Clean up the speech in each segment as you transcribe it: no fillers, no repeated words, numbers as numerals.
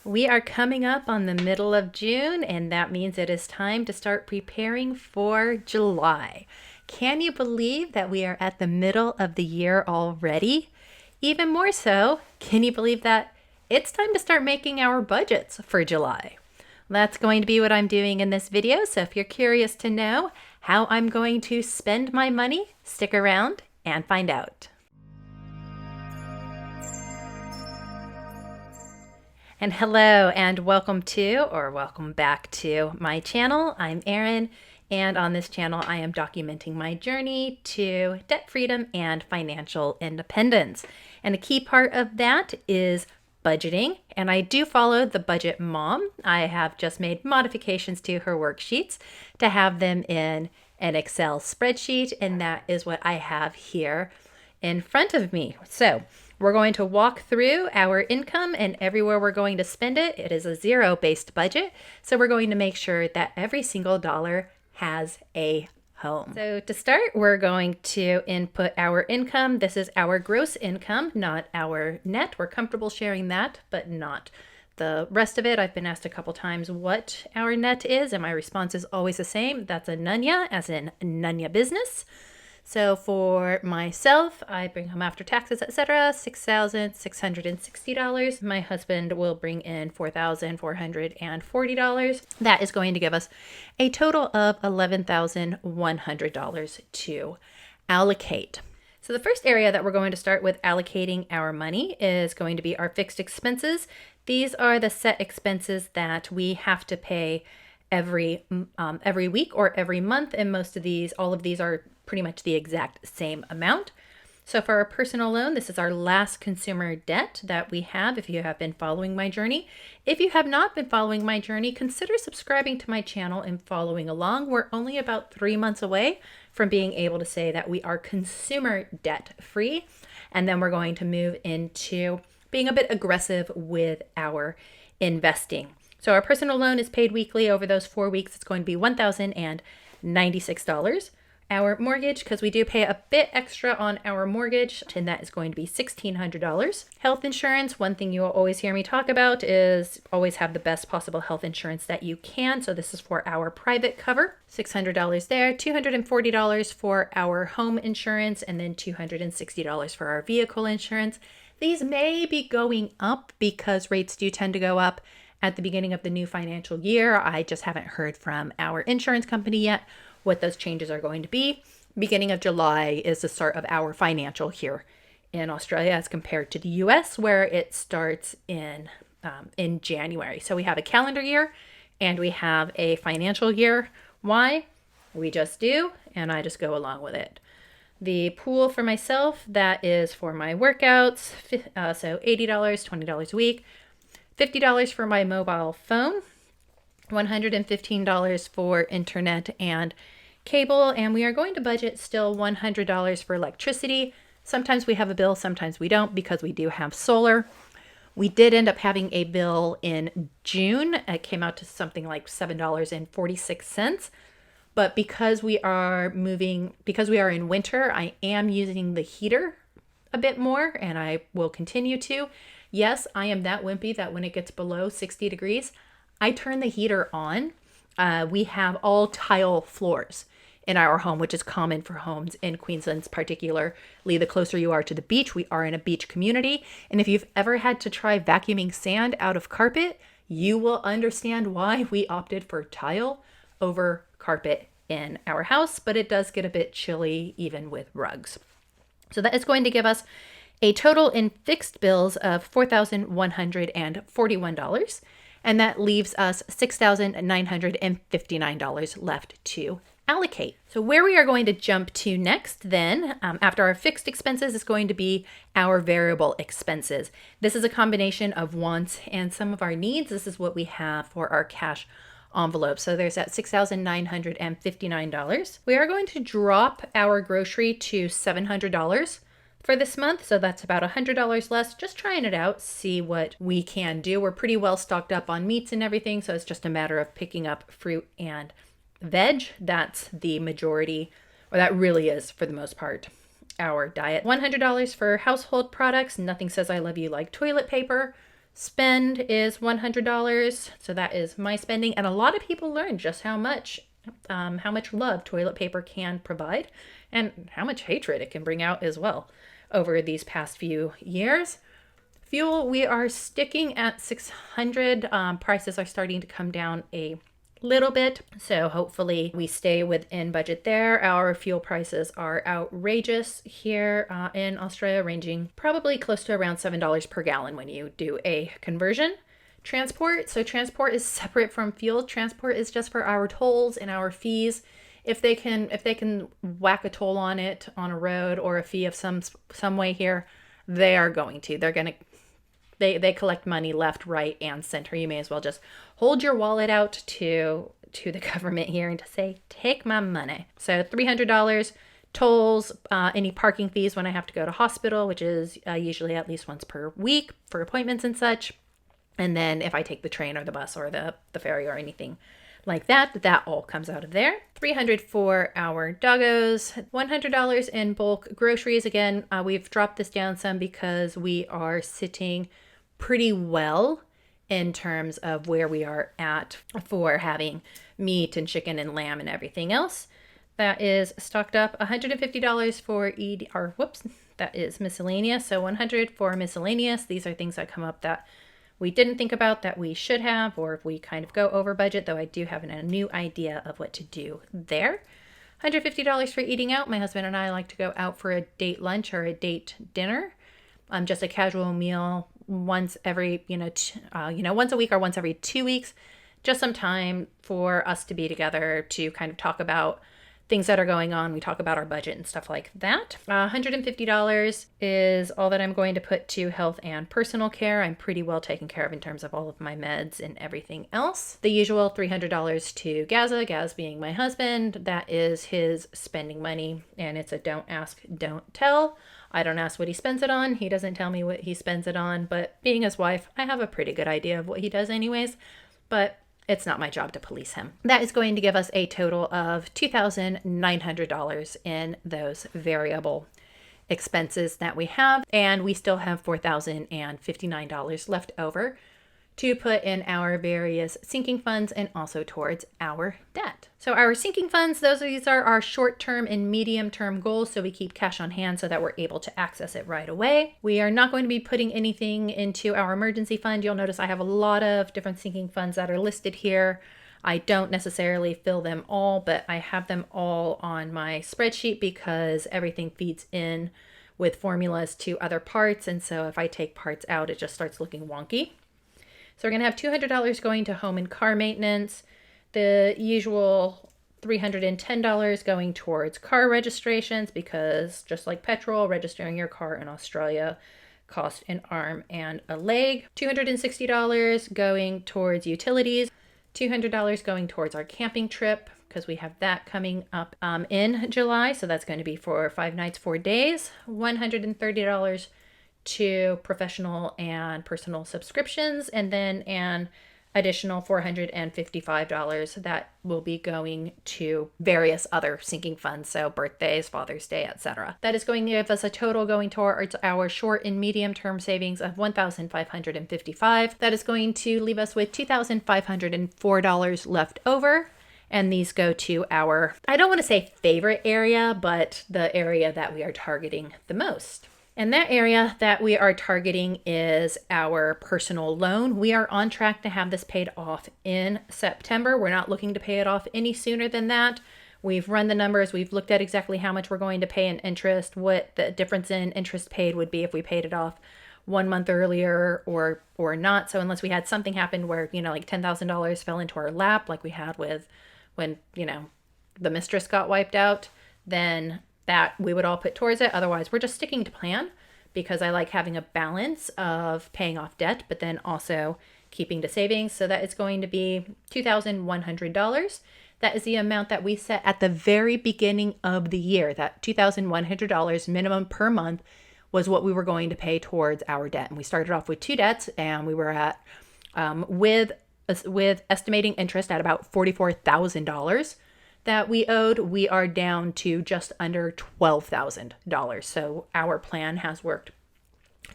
We are coming up on the middle of June, and that means it is time to start preparing for July. Can you believe that we are at the middle of the year already? Even more so, can you believe that it's time to start making our budgets for July? That's going to be what I'm doing in this video, so if you're curious to know how I'm going to spend my money, stick around and find out. And hello and welcome back to my channel. I'm Erin, and on this channel I am documenting my journey to debt freedom and financial independence. And a key part of that is budgeting, and I do follow the budget mom. I have just made modifications to her worksheets to have them in an Excel spreadsheet, and that is what I have here in front of me. So we're going to walk through our income and everywhere we're going to spend it. It is a zero-based budget, so we're going to make sure that every single dollar has a home. So to start, we're going to input our income. This is our gross income, not our net. We're comfortable sharing that, but not the rest of it. I've been asked a couple times what our net is, and my response is always the same. That's a nunya, as in nunya business. So for myself, I bring home after taxes, etc., $6,660. My husband will bring in $4,440. That is going to give us a total of $11,100 to allocate. So the first area that we're going to start with allocating our money is going to be our fixed expenses. These are the set expenses that we have to pay every week or every month, and all of these are pretty much the exact same amount. So for our personal loan, this is our last consumer debt that we have if you have been following my journey. If you have not been following my journey, consider subscribing to my channel and following along. We're only about 3 months away from being able to say that we are consumer debt free, and then we're going to move into being a bit aggressive with our investing. So our personal loan is paid weekly. Over those 4 weeks, it's going to be $1,096. Our mortgage, because we do pay a bit extra on our mortgage, and that is going to be $1,600. Health insurance, one thing you will always hear me talk about is always have the best possible health insurance that you can. So this is for our private cover, $600 there, $240 for our home insurance, and then $260 for our vehicle insurance. These may be going up because rates do tend to go up at the beginning of the new financial year. I just haven't heard from our insurance company yet what those changes are going to be. Beginning of July is the start of our financial here in Australia as compared to the US, where it starts in January. So we have a calendar year and we have a financial year. Why? We just do, and I just go along with it. The pool for myself, that is for my workouts, so $80, $20 a week. $50 for my mobile phone, $115 for internet and cable, and we are going to budget still $100 for electricity. Sometimes we have a bill, sometimes we don't, because we do have solar. We did end up having a bill in June. It came out to something like $7.46. But because we are in winter, I am using the heater a bit more, and I will continue to. Yes, I am that wimpy that when it gets below 60 degrees, I turn the heater on. We have all tile floors in our home, which is common for homes in Queensland, particularly the closer you are to the beach. We are in a beach community. And if you've ever had to try vacuuming sand out of carpet, you will understand why we opted for tile over carpet in our house, but it does get a bit chilly even with rugs. So that is going to give us a total in fixed bills of $4,141, and that leaves us $6,959 left to allocate. So where we are going to jump to next then, after our fixed expenses, is going to be our variable expenses. This is a combination of wants and some of our needs. This is what we have for our cash envelope. So there's that $6,959. We are going to drop our grocery to $700 for this month. So that's about $100 less. Just trying it out, see what we can do. We're pretty well stocked up on meats and everything. So it's just a matter of picking up fruit and veg. That's the majority, or that really is for the most part, our diet. $100 for household products. Nothing says I love you like toilet paper. spend is $100. So that is my spending. And a lot of people learn just how much love toilet paper can provide and how much hatred it can bring out as well over these past few years. Fuel, we are sticking at 600. Prices are starting to come down a little bit, so hopefully we stay within budget there. Our fuel prices are outrageous here in Australia, ranging probably close to around $7 per gallon when you do a conversion. Transport, so transport is separate from fuel. Transport is just for our tolls and our fees. If they can whack a toll on it on a road or a fee of some way here, they are going to. They collect money left, right, and center. You may as well just hold your wallet out to the government here and to say, take my money. So $300, tolls, any parking fees when I have to go to hospital, which is usually at least once per week for appointments and such. And then if I take the train or the bus or the ferry or anything like that, that all comes out of there. $300 for our doggos, $100 in bulk groceries. Again, we've dropped this down some because we are sitting pretty well in terms of where we are at for having meat and chicken and lamb and everything else. That is stocked up. $150 for that is miscellaneous. So $100 for miscellaneous. These are things that come up that we didn't think about that we should have, or if we kind of go over budget, though I do have a new idea of what to do there. $150 for eating out. My husband and I like to go out for a date lunch or a date dinner. Just a casual meal once every, once a week or once every 2 weeks. Just some time for us to be together to kind of talk about things that are going on. We talk about our budget and stuff like that. $150 is all that I'm going to put to health and personal care. I'm pretty well taken care of in terms of all of my meds and everything else. The usual $300 to Gaza, Gaz being my husband. That is his spending money, and it's a don't ask, don't tell. I don't ask what he spends it on. He doesn't tell me what he spends it on, but being his wife, I have a pretty good idea of what he does anyways, but it's not my job to police him. That is going to give us a total of $2,900 in those variable expenses that we have, and we still have $4,059 left over to put in our various sinking funds and also towards our debt. So our sinking funds, these are our short-term and medium-term goals, so we keep cash on hand so that we're able to access it right away. We are not going to be putting anything into our emergency fund. You'll notice I have a lot of different sinking funds that are listed here. I don't necessarily fill them all, but I have them all on my spreadsheet because everything feeds in with formulas to other parts, and so if I take parts out, it just starts looking wonky. So we're going to have $200 going to home and car maintenance, the usual $310 going towards car registrations because just like petrol, registering your car in Australia costs an arm and a leg. $260 going towards utilities, $200 going towards our camping trip because we have that coming up in July. So that's going to be for 5 nights, 4 days. $130 to professional and personal subscriptions, and then an additional $455 that will be going to various other sinking funds, so birthdays, Father's Day, etc. That is going to give us a total going towards our short and medium term savings of $1,555. That is going to leave us with $2,504 left over. And these go to our, I don't want to say favorite area, but the area that we are targeting the most. And that area that we are targeting is our personal loan. We are on track to have this paid off in September. We're not looking to pay it off any sooner than that. We've run the numbers. We've looked at exactly how much we're going to pay in interest, what the difference in interest paid would be if we paid it off 1 month earlier or not. So unless we had something happen where, like $10,000 fell into our lap, like we had with when, the mistress got wiped out, then that we would all put towards it. Otherwise, we're just sticking to plan because I like having a balance of paying off debt, but then also keeping to savings. So that is going to be $2,100. That is the amount that we set at the very beginning of the year. That $2,100 minimum per month was what we were going to pay towards our debt. And we started off with 2 debts, and we were at, with estimating interest at about $44,000 that we owed. We are down to just under $12,000. So our plan has worked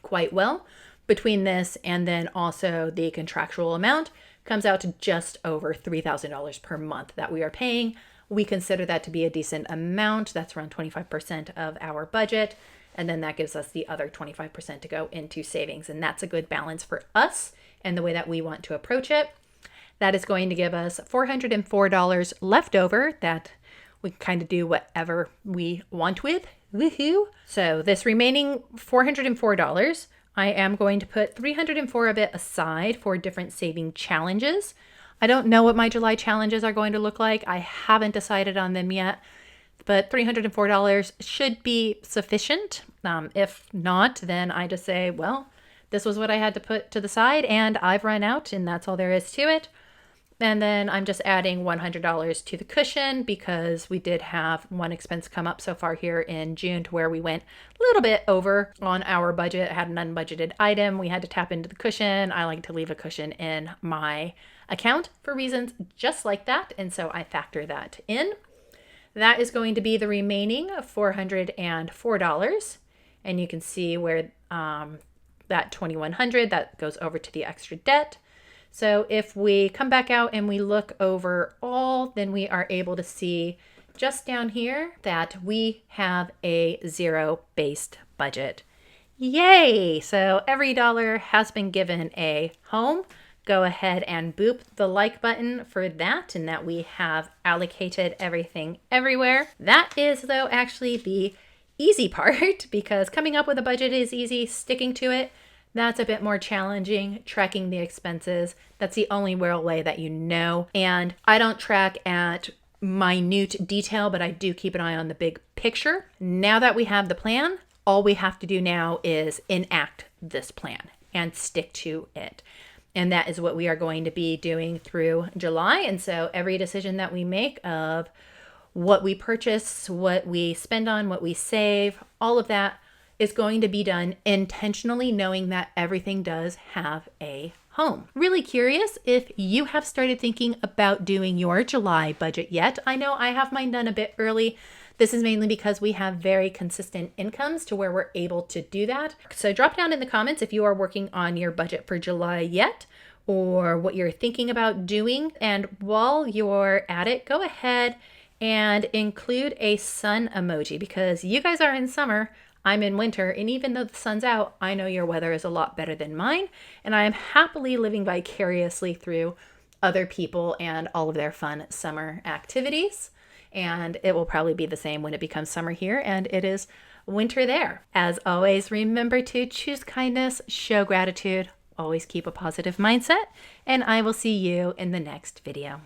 quite well. between this and then also the contractual amount comes out to just over $3,000 per month that we are paying. We consider that to be a decent amount. That's around 25% of our budget. And then that gives us the other 25% to go into savings. And that's a good balance for us and the way that we want to approach it. That is going to give us $404 left over that we can kind of do whatever we want with. Woohoo! So this remaining $404, I am going to put $304 of it aside for different saving challenges. I don't know what my July challenges are going to look like. I haven't decided on them yet, but $304 should be sufficient. If not, then I just say, well, this was what I had to put to the side and I've run out and that's all there is to it. And then I'm just adding $100 to the cushion because we did have one expense come up so far here in June to where we went a little bit over on our budget, had an unbudgeted item. We had to tap into the cushion. I like to leave a cushion in my account for reasons just like that. And so I factor that in. That is going to be the remaining $404. And you can see where that $2,100, that goes over to the extra debt. So if we come back out and we look over all, then we are able to see just down here that we have a zero-based budget. Yay! So every dollar has been given a home. Go ahead and boop the like button for that and that we have allocated everything everywhere. That is, though, actually the easy part because coming up with a budget is easy. Sticking to it, that's a bit more challenging. Tracking the expenses, that's the only real way that you know. And I don't track at minute detail, but I do keep an eye on the big picture. Now that we have the plan, all we have to do now is enact this plan and stick to it. And that is what we are going to be doing through July. And so every decision that we make of what we purchase, what we spend on, what we save, all of that is going to be done intentionally, knowing that everything does have a home. Really curious if you have started thinking about doing your July budget yet. I know I have mine done a bit early. This is mainly because we have very consistent incomes to where we're able to do that. So drop down in the comments if you are working on your budget for July yet or what you're thinking about doing. And while you're at it, go ahead and include a sun emoji because you guys are in summer. I'm in winter, and even though the sun's out, I know your weather is a lot better than mine, and I am happily living vicariously through other people and all of their fun summer activities. And it will probably be the same when it becomes summer here and it is winter there. As always, remember to choose kindness, show gratitude, always keep a positive mindset, and I will see you in the next video.